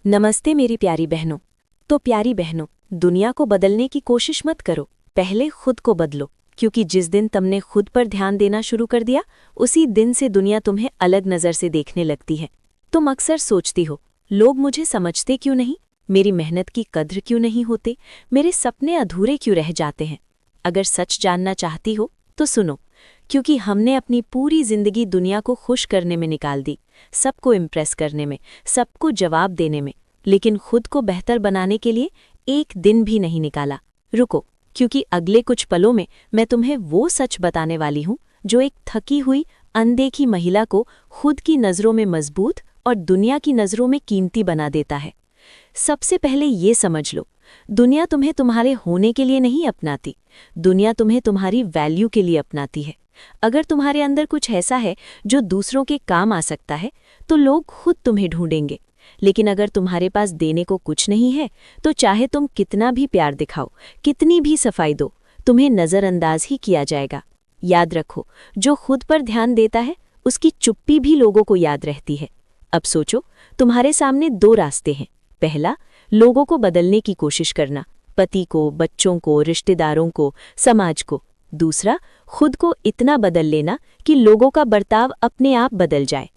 नमस्ते मेरी प्यारी बहनों। तो प्यारी बहनों, दुनिया को बदलने की कोशिश मत करो, पहले खुद को बदलो। क्योंकि जिस दिन तुमने खुद पर ध्यान देना शुरू कर दिया, उसी दिन से दुनिया तुम्हें अलग नज़र से देखने लगती है। तुम अक्सर सोचती हो, लोग मुझे समझते क्यों नहीं, मेरी मेहनत की कद्र क्यों नहीं होते, मेरे सपने अधूरे क्यों रह जाते हैं। अगर सच जानना चाहती हो तो सुनो, क्योंकि हमने अपनी पूरी जिंदगी दुनिया को खुश करने में निकाल दी, सबको इम्प्रेस करने में, सबको जवाब देने में, लेकिन खुद को बेहतर बनाने के लिए एक दिन भी नहीं निकाला। रुको, क्योंकि अगले कुछ पलों में मैं तुम्हें वो सच बताने वाली हूँ जो एक थकी हुई, अनदेखी महिला को खुद की नज़रों में मजबूत और दुनिया की नज़रों में कीमती बना देता है। सबसे पहले ये समझ लो, दुनिया तुम्हें तुम्हारे होने के लिए नहीं अपनाती, दुनिया तुम्हें तुम्हारी वैल्यू के लिए अपनाती है। अगर तुम्हारे अंदर कुछ ऐसा है जो दूसरों के काम आ सकता है, तो लोग खुद तुम्हें ढूंढेंगे। लेकिन अगर तुम्हारे पास देने को कुछ नहीं है, तो चाहे तुम कितना भी प्यार दिखाओ, कितनी भी सफाई दो, तुम्हें नज़रअंदाज ही किया जाएगा। याद रखो, जो खुद पर ध्यान देता है, उसकी चुप्पी भी लोगों को याद रहती है। अब सोचो, तुम्हारे सामने दो रास्ते हैं। पहला, लोगों को बदलने की कोशिश करना, पति को, बच्चों को, रिश्तेदारों को, समाज को। दूसरा, खुद को इतना बदल लेना कि लोगों का बर्ताव अपने आप बदल जाए।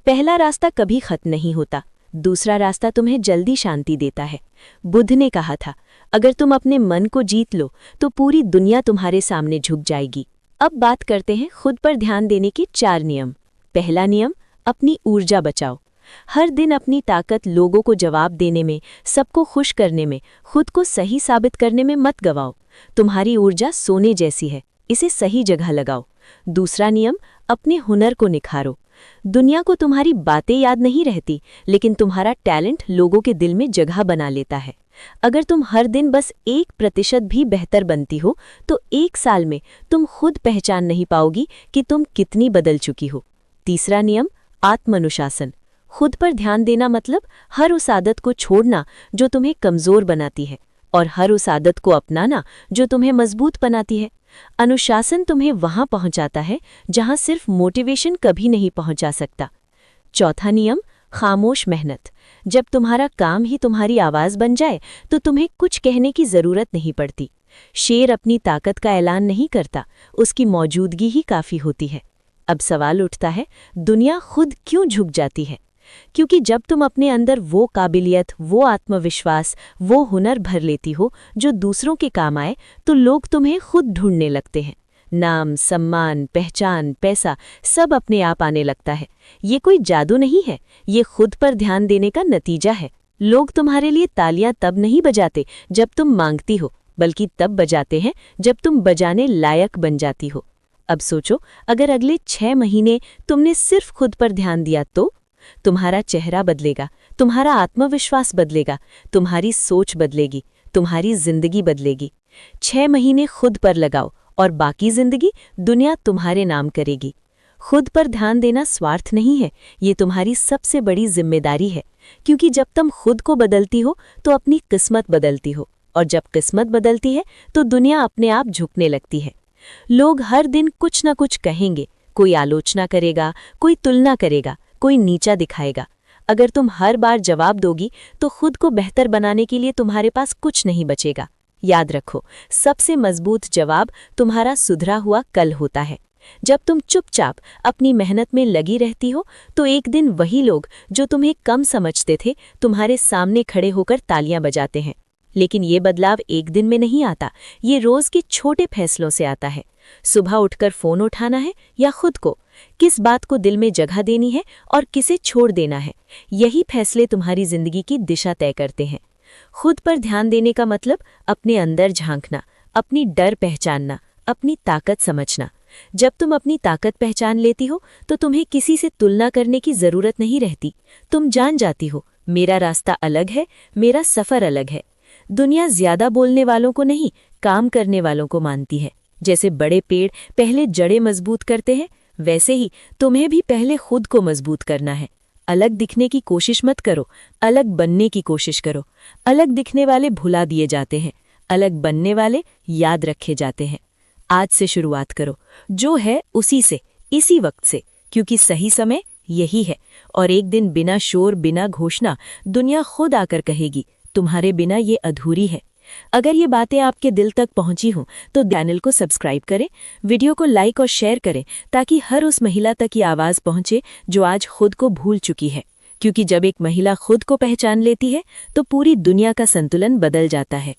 पहला रास्ता कभी खत्म नहीं होता, दूसरा रास्ता तुम्हें जल्दी शांति देता है। बुद्ध ने कहा था, अगर तुम अपने मन को जीत लो तो पूरी दुनिया तुम्हारे सामने झुक जाएगी। अब बात करते हैं खुद पर ध्यान देने के 4 नियम। पहला नियम, अपनी ऊर्जा बचाओ। हर दिन अपनी ताकत लोगों को जवाब देने में, सबको खुश करने में, खुद को सही साबित करने में मत गवाओ। तुम्हारी ऊर्जा सोने जैसी है, इसे सही जगह लगाओ। दूसरा नियम, अपने हुनर को निखारो। दुनिया को तुम्हारी बातें याद नहीं रहती, लेकिन तुम्हारा टैलेंट लोगों के दिल में जगह बना लेता है। अगर तुम हर दिन बस 1% भी बेहतर बनती हो, तो 1 साल में तुम खुद पहचान नहीं पाओगी कि तुम कितनी बदल चुकी हो। तीसरा नियम, आत्मानुशासन। खुद पर ध्यान देना मतलब हर उस आदत को छोड़ना जो तुम्हें कमज़ोर बनाती है, और हर उस आदत को अपनाना जो तुम्हें मजबूत बनाती है। अनुशासन तुम्हें वहां पहुंचाता है जहां सिर्फ मोटिवेशन कभी नहीं पहुंचा सकता। चौथा नियम, खामोश मेहनत। जब तुम्हारा काम ही तुम्हारी आवाज बन जाए, तो तुम्हें कुछ कहने की जरूरत नहीं पड़ती। शेर अपनी ताकत का ऐलान नहीं करता, उसकी मौजूदगी ही काफी होती है। अब सवाल उठता है, दुनिया खुद क्यों झुक जाती है? क्योंकि जब तुम अपने अंदर वो काबिलियत, वो आत्मविश्वास, वो हुनर भर लेती हो जो दूसरों के काम आए, तो लोग तुम्हें खुद ढूंढने लगते हैं। नाम, सम्मान, पहचान, पैसा सब अपने आप आने लगता है। ये कोई जादू नहीं है, ये खुद पर ध्यान देने का नतीजा है। लोग तुम्हारे लिए तालियां तब नहीं बजाते जब तुम मांगती हो, बल्कि तब बजाते हैं जब तुम बजाने लायक बन जाती हो। अब सोचो, अगर अगले 6 महीने तुमने सिर्फ खुद पर ध्यान दिया तो तुम्हारा चेहरा बदलेगा, तुम्हारा आत्मविश्वास बदलेगा, तुम्हारी सोच बदलेगी, तुम्हारी जिंदगी बदलेगी। 6 महीने खुद पर लगाओ और बाकी जिंदगी दुनिया तुम्हारे नाम करेगी। खुद पर ध्यान देना स्वार्थ नहीं है, ये तुम्हारी सबसे बड़ी जिम्मेदारी है। क्योंकि जब तुम खुद को बदलती हो तो अपनी किस्मत बदलती हो, और जब किस्मत बदलती है तो दुनिया अपने आप झुकने लगती है। लोग हर दिन कुछ न कुछ कहेंगे, कोई आलोचना करेगा, कोई तुलना करेगा, कोई नीचा दिखाएगा। अगर तुम हर बार जवाब दोगी तो खुद को बेहतर बनाने के लिए तुम्हारे पास कुछ नहीं बचेगा। याद रखो, सबसे मजबूत जवाब तुम्हारा सुधरा हुआ कल होता है। जब तुम चुपचाप अपनी मेहनत में लगी रहती हो, तो एक दिन वही लोग जो तुम्हें कम समझते थे, तुम्हारे सामने खड़े होकर तालियां बजाते हैं। लेकिन ये बदलाव एक दिन में नहीं आता, ये रोज के छोटे फैसलों से आता है। सुबह उठकर फोन उठाना है या खुद को, किस बात को दिल में जगह देनी है और किसे छोड़ देना है, यही फैसले तुम्हारी जिंदगी की दिशा तय करते हैं। खुद पर ध्यान देने का मतलब अपने अंदर झांकना, अपनी डर पहचानना, अपनी ताकत समझना। जब तुम अपनी ताकत पहचान लेती हो, तो तुम्हें किसी से तुलना करने की जरूरत नहीं रहती। तुम जान जाती हो, मेरा रास्ता अलग है, मेरा सफर अलग है। दुनिया ज्यादा बोलने वालों को नहीं, काम करने वालों को मानती है। जैसे बड़े पेड़ पहले जड़ें मजबूत करते हैं, वैसे ही तुम्हें भी पहले खुद को मजबूत करना है। अलग दिखने की कोशिश मत करो, अलग बनने की कोशिश करो। अलग दिखने वाले भुला दिए जाते हैं, अलग बनने वाले याद रखे जाते हैं। आज से शुरुआत करो, जो है उसी से, इसी वक्त से, क्योंकि सही समय यही है। और एक दिन बिना शोर बिना घोषणा दुनिया खुद आकर कहेगी, तुम्हारे बिना ये अधूरी है। अगर ये बातें आपके दिल तक पहुंची हों तो चैनल को सब्सक्राइब करें, वीडियो को लाइक और शेयर करें, ताकि हर उस महिला तक ये आवाज़ पहुंचे जो आज खुद को भूल चुकी है। क्योंकि जब एक महिला खुद को पहचान लेती है तो पूरी दुनिया का संतुलन बदल जाता है।